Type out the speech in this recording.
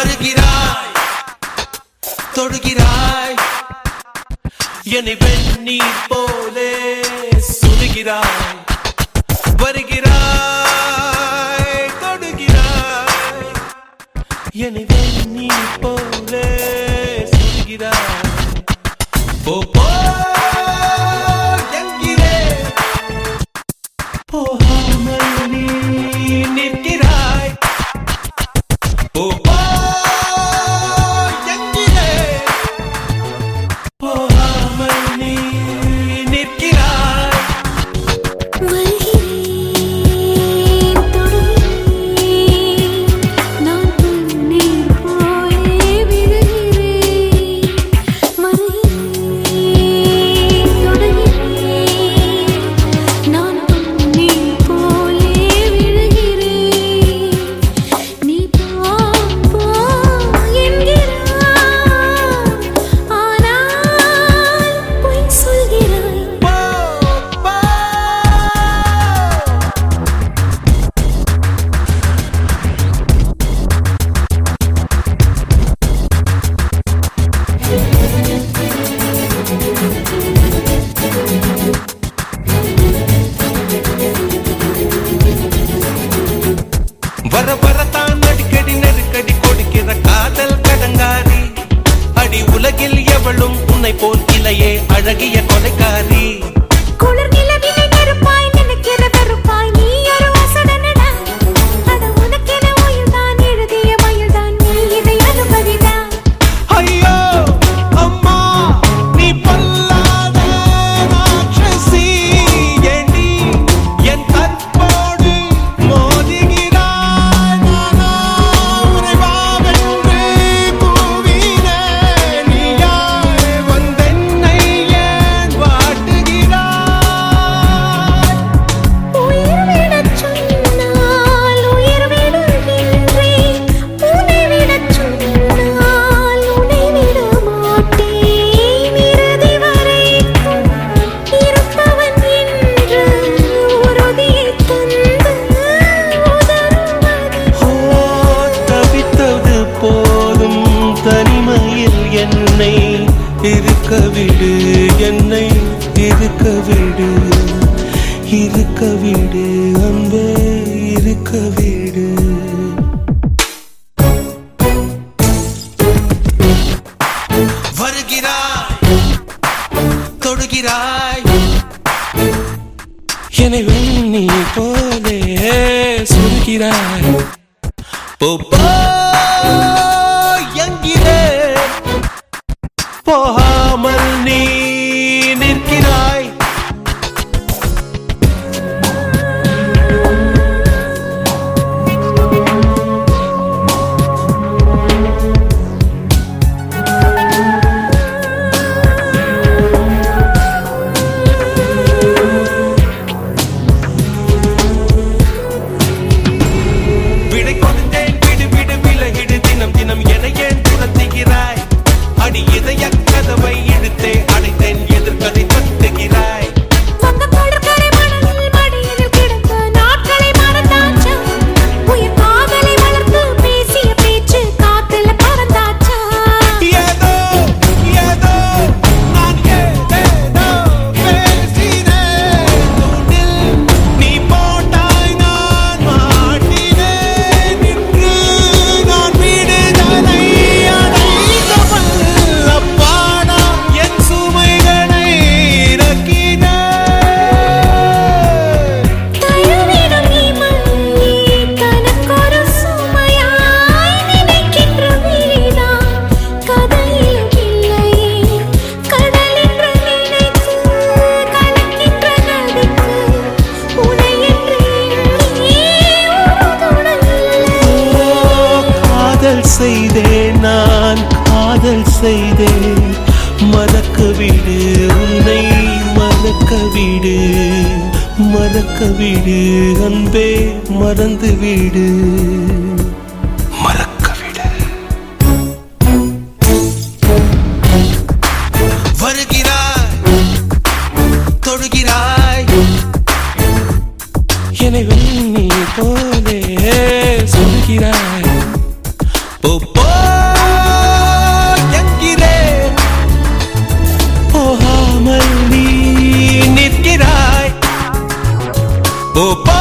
வருகிறாய் தொடுகிறாய் என்னை வெந்நீர் போலே சுடுகிறாய் வருகிறாய் தொடுகிறாய் என்னை வெந்நீர் போலே சுடுகிறாய் போ போ என்கிறேன் போகாமல் நீ நிற்கிறாய் போ போ என்கிறேன் போகாமல் நீ நிற்கிறாய் வர வரத்தான் அடிக்கடி நெருக்கடி கொடுக்கிற காதல் கடங்காரி அடி உலகில் எவளும் உன்னை போல் இல்லையே அழகிய கொலைக்காரி குளிர் நிலவினை நெருப்பாய் நினைக்கிற வெறுப்பாய் நீ ஒரு வாசடனடா அட உனக்கென உயிர்தான் எழுதிய மயில்தான் நீ இதை அனுமதிதான் ஐயோ அம்மா நீ பொல்லாத ராட்சசி ஏண்டி என் கற்போடு மோதுகிறாய் நானா உன்னை வாவென்று கூவினேன் நீயாய் வந்தென்னை ஏன் வாட்டுகிறாய் உயிர் விடச் சொன்னால் உயிர் விடுகின்றேன் உன்னை விடச் சொன்னால் உன்னை விட மாட்டேன் இறுதி வரைக்கும் இருப்பவன் என்று உறுதியைத் தந்து உதறுவது ஓ தவித்தது போதும் தனிமையில் என்னை இருக்க விடு என்னை இருக்க விடு இருக்க விடு அன்பே இருக்க விடு வருகிறாய் தொடுகிறாய் என்னை வெண்ணி போலே சுடுகிறாய் போ போ என்கிறேன் போகாமல் நீ நிற்கிறாய் விடை கொடுத்தேன் விடு விடு விலகிடு தினம் தினம் என ஏன் துரத்துகிறாய் அடி இதய கதவை இழுத்தே அடைத்தேன் எதிர்கதை தட்டுகிறாய் வந்த கடற்கரை மணலில் மடியில் கிடந்த நாட்களை மறந்தாச்சா உயிர் காதலை வளர்த்து பேசிய பேச்சு காத்துல பறந்தாச்சா ஏதோ ஏதோ நான் ஏதேதோ பேசினேன் தூண்டில் நீ போட்டாய் நான் மாட்டினேன் இன்று நான் விடுதலை அடைந்தவள் அப்பாடா என் சுமைகளை இறக்கினேன் தழுவிடும் இமல்லி தனக்கொரு சுமையாய் நினைக்கின்ற விழிதான் கதையிலும் இல்லையே கடல் என்று நினைத்து கலக்கின்ற நதிக்கு உனை என்று எண்ணியே ஒரு துணை இல்லை காதல் செய்தேன் நான் காதல் செய்தேன் மறக்க விடு உன்னை மறக்க விடு மறக்க விடு அன்பே மறந்து விடு மறக்க விடு வருகிறாய் தொடுகிறாய் என்னை வெண்ணி போலே சொல்கிறாய் போ போ என்கிறேன், போகாமல் நீ நிற்கிறாய். போ போ